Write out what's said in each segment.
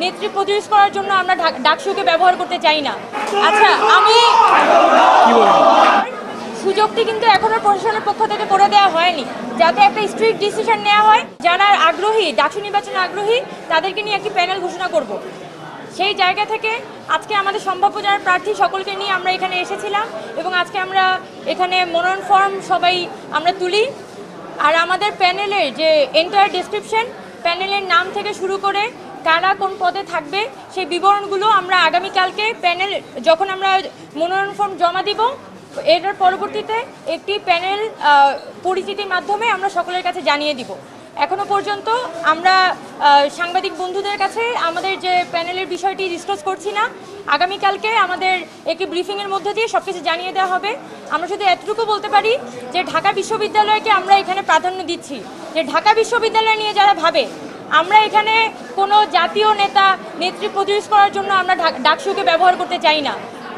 নেত্রী প্রতিরোধ করার জন্য আমরা ডাকসুকে ব্যবহার করতে চাই না। আচ্ছা, আমি সুযোগটি কিন্তু এখনো প্রশাসনের পক্ষ থেকে করে দেওয়া হয়নি, যাতে একটা স্ট্রিক্ট ডিসিশন নেওয়া হয়। যারা আগ্রহী, ডাকসু নির্বাচনে আগ্রহী, তাদেরকে নিয়ে একটি প্যানেল ঘোষণা করব। সেই জায়গা থেকে আজকে আমাদের সম্ভাব্য যারা প্রার্থী সকলকে নিয়ে আমরা এখানে এসেছিলাম এবং আজকে আমরা এখানে মনোনয়ন ফর্ম সবাই আমরা তুলি। আর আমাদের প্যানেলের যে এন্টায়ার ডেসক্রিপশন, প্যানেলের নাম থেকে শুরু করে কারা কোন পদে থাকবে সেই বিবরণগুলো আমরা আগামীকালকে প্যানেল যখন আমরা মনোনয়ন ফর্ম জমা দিব, এটার পরবর্তীতে একটি প্যানেল পরিচিতির মাধ্যমে আমরা সকলের কাছে জানিয়ে দিব। এখনো পর্যন্ত আমরা সাংবাদিক বন্ধুদের কাছে আমাদের যে প্যানেলের বিষয়টি ডিসকাস করছি না। আগামীকালকে আমাদের একটি ব্রিফিংয়ের মধ্যে দিয়ে সব কিছু জানিয়ে দেওয়া হবে। আমরা শুধু এতটুকু বলতে পারি যে ঢাকা বিশ্ববিদ্যালয়কে আমরা এখানে প্রাধান্য দিচ্ছি। যে ঢাকা বিশ্ববিদ্যালয় নিয়ে যারা ভাবে আমরা এখানে কোনো জাতীয় নেত্রী প্রতিরোধ করার জন্য আমরা ডাকসুকে ব্যবহার করতে চাই না।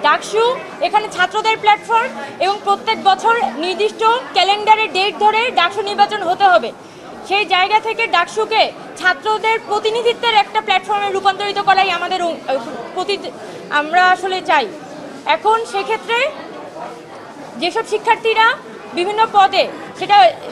ডাকসু এখানে ছাত্রদের প্ল্যাটফর্ম এবং প্রত্যেক বছর নির্দিষ্ট ক্যালেন্ডারের ডেট ধরে ডাকসু নির্বাচন হতে হবে। সেই জায়গা থেকে ডাকসুকে ছাত্রদের প্রতিনিধিত্বের একটা প্ল্যাটফর্মে রূপান্তরিত করাই আমাদের আমরা আসলে চাই। এখন সেক্ষেত্রে যেসব শিক্ষার্থীরা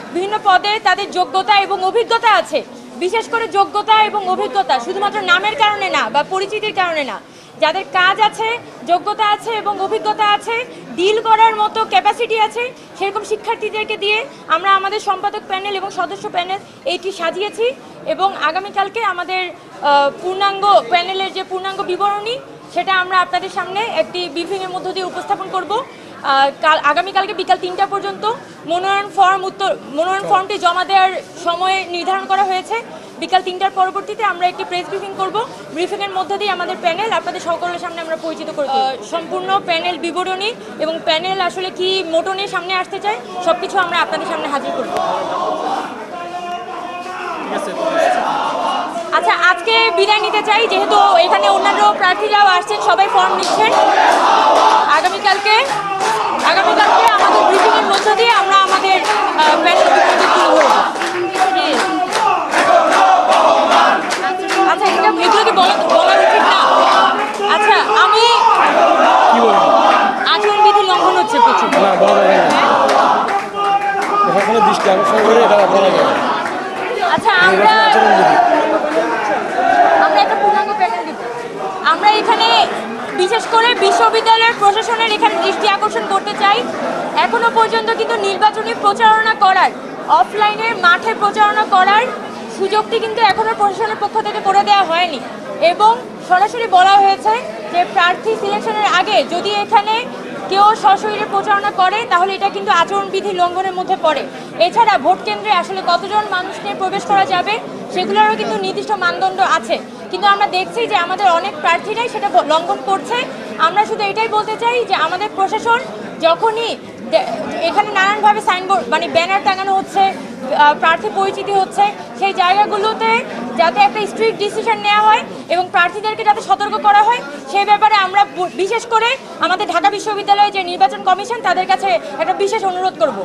বিভিন্ন পদে তাদের যোগ্যতা এবং অভিজ্ঞতা আছে, বিশেষ করে যোগ্যতা এবং অভিজ্ঞতা শুধুমাত্র নামের কারণে না বা পরিচিতির কারণে না, যাদের কাজ আছে, যোগ্যতা আছে এবং অভিজ্ঞতা আছে, ডিল করার মতো ক্যাপাসিটি আছে, সেরকম শিক্ষার্থীদেরকে দিয়ে আমরা আমাদের সম্পাদক প্যানেল এবং সদস্য প্যানেল এইটি সাজিয়েছি। এবং আগামীকালকে আমাদের পূর্ণাঙ্গ প্যানেলের যে পূর্ণাঙ্গ বিবরণী সেটা আমরা আপনাদের সামনে একটি ব্রিফিংয়ের মধ্য দিয়ে উপস্থাপন করব। আগামীকালকে বিকাল ৩টা পর্যন্ত মনোনয়ন ফর্মটি জমা দেওয়ার সময় নির্ধারণ করা হয়েছে। বিকাল ৩টার পরবর্তীতে আমরা একটি প্রেস ব্রিফিং করব। ব্রিফিংয়ের মধ্যে দিয়ে আমাদের প্যানেল আপনাদের সকলের সামনে আমরা পরিচিত করব। সম্পূর্ণ প্যানেল বিবরণী এবং প্যানেল আসলে কি মোটো নিয়ে সামনে আসতে চায় সব কিছু আমরা আপনাদের সামনে হাজির করব। আচ্ছা, আজকে বিদায় নিতে চাই, যেহেতু এখানে অন্যান্য প্রার্থীরাও আসছেন, সবাই ফর্ম নিচ্ছেন। আগামীকালকে আমাদের ব্রিফিংয়ের মধ্য দিয়ে আমরা আমাদের প্যানেল তুলে ধরব। আচ্ছা, এগুলো কি বলা উচিত না? আচ্ছা, আমি আচরণবিধি লঙ্ঘন হচ্ছে প্রচুর। আচ্ছা, আমরা একটা পূর্ণাঙ্গ প্যানেল দিব। আমরা এখানে বিশেষ করে বিশ্ববিদ্যালয়ের প্রশাসনের এখানে দৃষ্টি আকর্ষণ করতে চাই। এখনো পর্যন্ত কিন্তু নির্বাচনী প্রচারণা করার, অফলাইনে মাঠে প্রচারণা করার সুযোগটি কিন্তু এখনো প্রশাসনের পক্ষ থেকে করে দেওয়া হয়নি এবং সরাসরি বলা হয়েছে যে প্রার্থী সিলেকশনের আগে যদি এখানে কেউ সশরীরে প্রচারণা করে তাহলে এটা কিন্তু আচরণবিধি লঙ্ঘনের মধ্যে পড়ে। এছাড়া ভোট কেন্দ্রে আসলে কতজন মানুষ নিয়ে প্রবেশ করা যাবে সেগুলোরও কিন্তু নির্দিষ্ট মানদণ্ড আছে, কিন্তু আমরা দেখছি যে আমাদের অনেক প্রার্থীরাই সেটা লঙ্ঘন করছে। আমরা শুধু এটাই বলতে চাই যে আমাদের প্রশাসন যখনই এখানে নানানভাবে সাইনবোর্ড ব্যানার টাঙানো হচ্ছে, প্রার্থী পরিচিতি হচ্ছে, সেই জায়গাগুলোতে যাতে একটা স্ট্রিক্ট ডিসিশন নেওয়া হয় এবং প্রার্থীদেরকে যাতে সতর্ক করা হয় সেই ব্যাপারে আমরা বিশেষ করে আমাদের ঢাকা বিশ্ববিদ্যালয়ের যে নির্বাচন কমিশন তাদের কাছে একটা বিশেষ অনুরোধ করব।